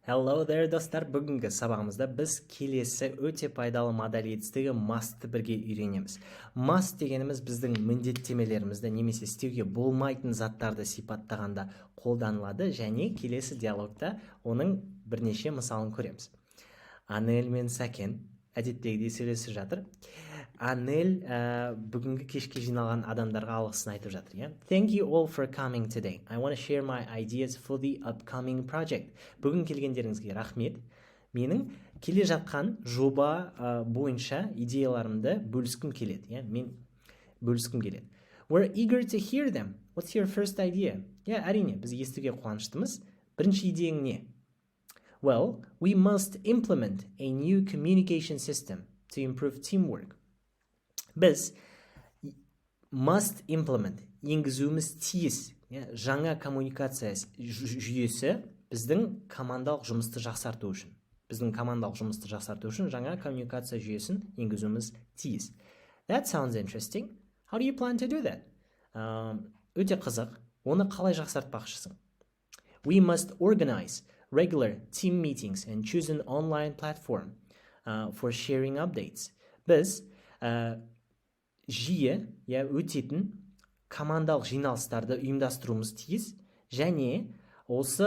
Hello there достар, бүгінгі сабағымызда біз келесі өте пайдалы модель етістігі must-ты бірге үйренеміз. Must дегеніміз біздің міндеттемелерімізді немесе істеуге болмайтын заттарды сипаттағанда қолданылады және келесі диалогта оның бірнеше мысалын көреміз. Анель мен Сәкен әдеттегідей сөйлесіп жатыр. Анель бүгінгі кешке жиналған адамдарға алғысын айтып жатыр. Thank you all for coming today. I want to share my ideas for the upcoming project. Бүгін келгендеріңізге рахмет. Менің келе жатқан жоба бойынша идеяларымды бөліскім келеді. Мен бөліскім келеді. We're eager to hear them. What's your first idea? Әрине, біз естуге қуаныштымыз. Бірінші идеяң не? Well, we must implement a new communication system to improve teamwork. Біз must implement, енгізуіміз тиіс, жаңа коммуникация жүйесі біздің командалық жұмысты жақсарту үшін. Біздің командалық жұмысты жақсарту үшін жаңа коммуникация жүйесін енгізуіміз тиіс. That sounds interesting. How do you plan to do that? Өте қызық. Оны қалай жақсартпақшысың? We must organize regular team meetings and choose an online platform for sharing updates. Біз жиі өтетін командалық жиналыстарды ұйымдастыруымыз тиіс және осы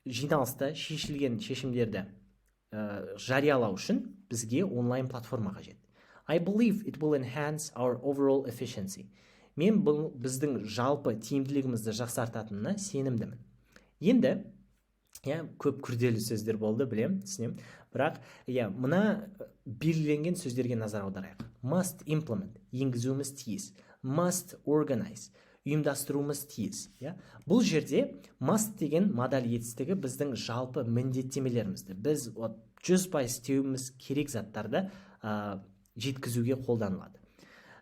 жиналыста шешілген шешімдерді жариялау үшін бізге онлайн платформа қажет. I believe it will enhance our overall efficiency. Мен бұл біздің жалпы тиімділігімізді жақсартатынына сенімдімін. Енді көп күрделі сөздер болды, білем, түсінем. Бірақ, мына белгіленген сөздерге назар аударайық. Must implement, енгізуіміз тиіс. Must organize, ұйымдастыруымыз тиіс. Бұл жерде must деген модель етістігі біздің жалпы міндеттемелерімізді. Біз 100% істеуіміз керек заттарды жеткізуге қолданылады.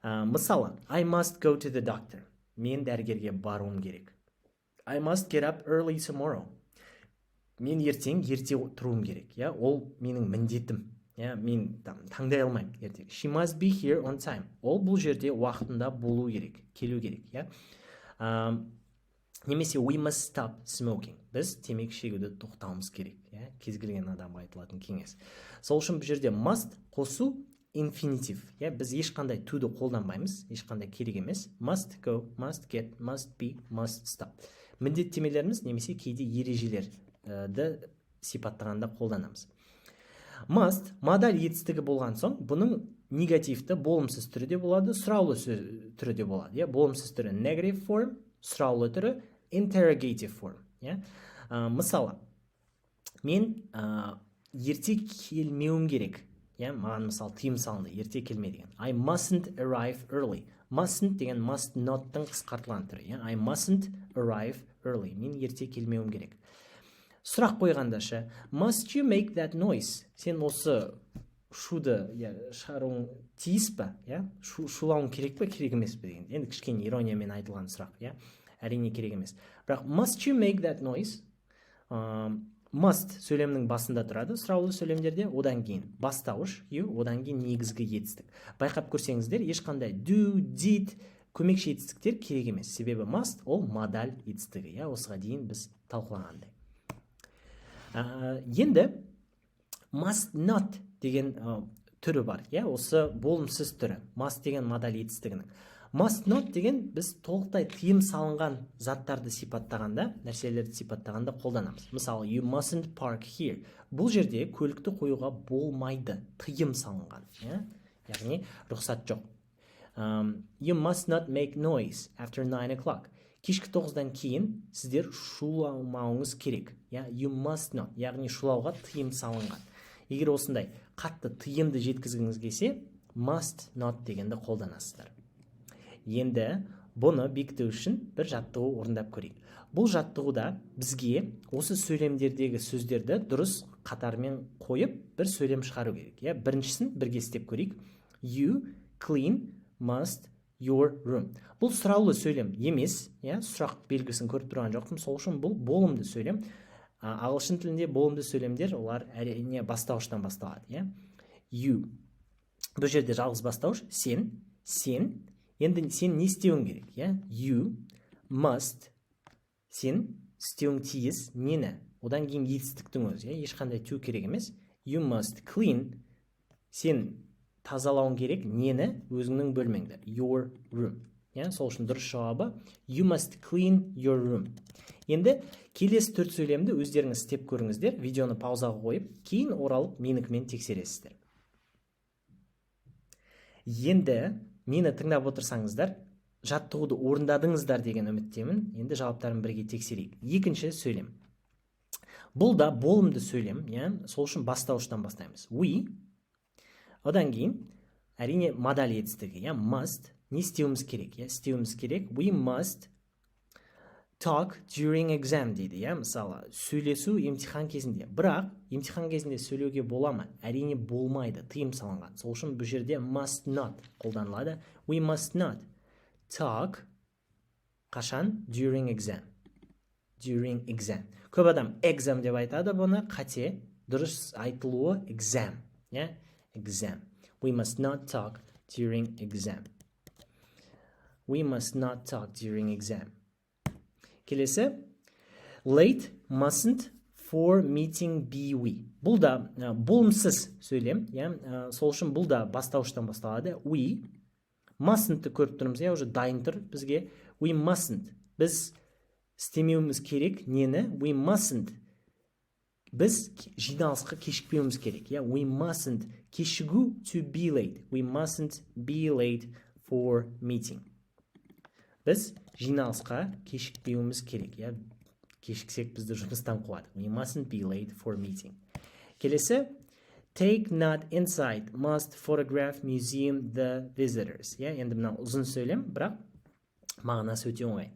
Мысалы, I must go to the doctor. Мен дәрігерге баруым керек. I must get up early tomorrow. Мен ерте тұруым керек. Ол менің міндетім. Мен таңдай алмаймын ертең. She must be here on time. Ол бұл жерде уақытында болу керек, келу керек. Немесе we must stop smoking. Біз темекі шегуді тоқтауымыз керек. Кез келген адамға айтылатын кеңес. Сол үшін бұл жерде must қосу инфинитив. Біз ешқандай to'ды қолданбаймыз, ешқандай керек емес. Must go, must get, must be, must stop. Міндеттемелеріміз немесе кейде ережелерді сипаттағанда қолданамыз. Must модель етістігі болған соң, бұның негативті болымсыз түрі де болады, сұраулы түрі де болады. Болымсыз түрі negative form, сұраулы түрі interrogative form. Мысалы, мен ерте келмеуім керек. Маған мысалы тыйым салынды, ерте келме деген. I mustn't arrive early. Mustn't деген must not-тың қысқартылған түрі. I mustn't arrive early. Мен ерте келмеуім керек. Сұрақ қойғандашы, must you make that noise? Сен осы шуды шығаруың тиіс па? Шулауың керек па, керек емес пе деген. Енді кішкене ирониямен айтылған сұрақ. Әрине керек емес. Бірақ must you make that noise? Must сөйлемнің басында тұрады, сұраулы сөйлемдерде одан кейін бастауыш, одан кейін негізгі етістік. Байқап көрсеңіздер, ешқандай do, did, көмекші етістіктер керек емес. Себебі must ол модель етістігі. Осыға дейін біз талқылағандай. Енді must not деген түрі бар. Осы болымсыз түрі. Must деген модель етістігінің. Must not деген біз толықтай тыйым салынған заттарды сипаттағанда, нәрселерді сипаттағанда қолданамыз. Мысалы, you mustn't park here. Бұл жерде көлікті қоюға болмайды, тыйым салынған. Яғни, рұқсат жоқ. You must not make noise after 9 o'clock. Кешкі 9-дан кейін сіздер шуламауыңыз керек. You must not, яғни шулауға тыйым салынған. Егер осындай қатты тыйымды жеткізгіңіз келсе, must not дегенді қолданасыздар. Енді бұны бекіту үшін бір жаттығу орындап көрейік. Бұл жаттығуда бізге осы сөйлемдердегі сөздерді дұрыс қатармен қойып, бір сөйлем шығару керек. Біріншісін бірге істеп көрейік. You clean must your room. Бұл сұраулы сөйлем емес, сұрақ белгісін көріп тұрған жоқпын, сол үшін бұл болымды сөйлем. Ағылшын тілінде болымды сөйлемдер, олар әрине бастауыштан басталады. You. Бұл жерде жалғыз бастауыш, сен. Енді сен не істеуің керек? You must. Сен істеуің тиіс нені? одан кейін етістіктің өзі, ешқандай to керек емес. You must clean, сен тазалауың керек нені? Өзіңнің бөлмеңді, your room. Сол үшін дұрыс жауабы you must clean your room. Енді келесі 4 сөйлемді өздеріңіз істеп көріңіздер, видеоны паузаға қойып, кейін оралып менікімен тексересіздер. Енді мені тыңдап отырсаңыздар, жаттығуды орындадыңыздар деген үміттемін. Енді жауаптарын бірге тексерейік. Екінші сөйлем. Бұл да болымды сөйлем, сол үшін бастауыштан бастаймыз. We, одан кейін әрине модаль етістігі, must, не істеуіміз керек? Істеуіміз керек. We must talk during exam дейді, мысалы, сөйлесу емтихан кезінде. Бірақ емтихан кезінде сөйлеуге бола ма? Әрине болмайды, тыйым салынған. Сол үшін бұл жерде must not қолданылады. We must not talk қашан? During exam. During exam. Көп адам exam деп айтады бұны, қате, дұрыс айтылуы exam. Exam. We must not talk during exam. We must not talk during exam. Келесі, late mustn't for meeting be we. Бұл да болымсыз сөйлем, сол үшін бұл да бастауыштан басталады. We mustn't көріп тұрмыз, уже дайын тұр бізге. We mustn't. Біз істемеуіміз керек нені? We mustn't. Біз жиналысқа кешікпеуіміз керек. We mustn't кешігу to be late. We mustn't be late for meeting. Біз жиналысқа кешікпеуіміз керек. Кешіксек бізді жұмыстан қуады. We mustn't be late for meeting. Келесі, take not inside, must photograph museum the visitors. Енді мына ұзын сөйлем, бірақ мағынасы өте оңай.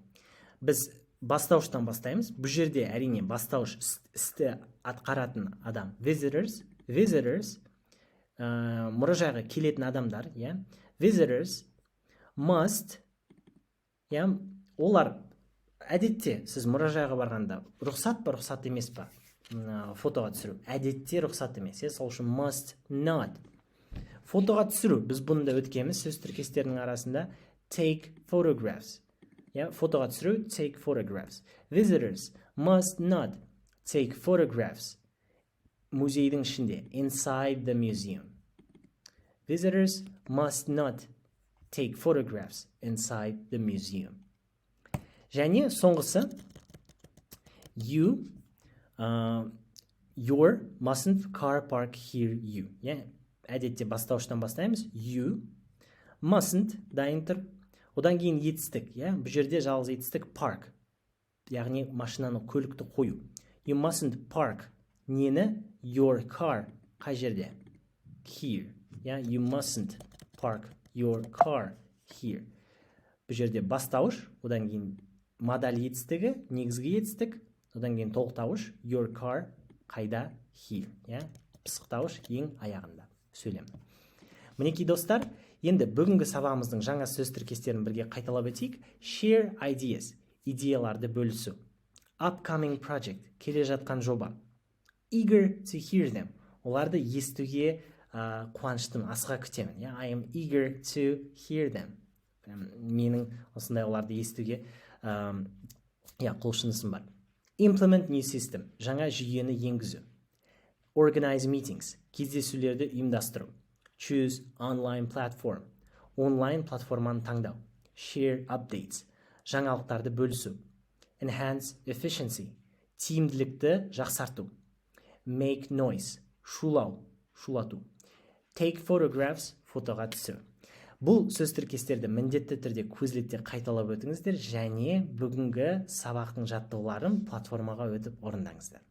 Біз бастауыштан бастаймыз. Бұл жерде әрине бастауыш істі атқаратын адам. Visitors, мұражайға келетін адамдар. Visitors must, олар әдетте сіз мұражайға барғанда рұқсат па, рұқсат емес па фотоға түсіру? Әдетте рұқсат емес. Сол үшін must not. Фотоға түсіру, біз бұны да өткенбіз сөз тіркестерінің арасында take photographs. Фотоға түсіру, take photographs. Visitors must not take photographs. Музейдің ішінде, inside the museum. Visitors must not take photographs inside the museum. Және соңғысы, you, your mustn't car park here you. Әдетте бастауыштан бастаймыз. You mustn't дайын тұр. Одан кейін етістік. Бұл жерде жалғыз етістік park. Яғни машинаны, көлікті қою. You mustn't park. Нені? Your car. Қай жерде? Here. You mustn't park your car here. Бұл жерде бастауыш, одан кейін модаль етістігі, негізгі етістік, одан кейін толықтауыш, your car қайда? Here. Пысықтауыш ең аяғында сөйлем. Мінекей достар, енді бүгінгі сабағымыздың жаңа сөз тіркестерін бірге қайталап өтейік. Share ideas, идеяларды бөлісу. Upcoming project, келе жатқан жоба. Eager to hear them, оларды естуге қуаныштым, асыға күтемін. I am eager to hear them. Менің осындай оларды естуге құлшынысым бар. Implement new system, жаңа жүйені енгізу. Organize meetings, кездесулерді ұйымдастыру. Choose online platform, онлайн платформаны таңдау. Share updates, жаңалықтарды бөлісу. Enhance efficiency, тиімділікті жақсарту. Make noise, шулату. Take photographs, фотоға түсіру. Бұл сөз тіркестерді міндетті түрде көзлетте қайталап өтіңіздер және бүгінгі сабақтың жаттығуларын платформаға өтіп орындаңыздар.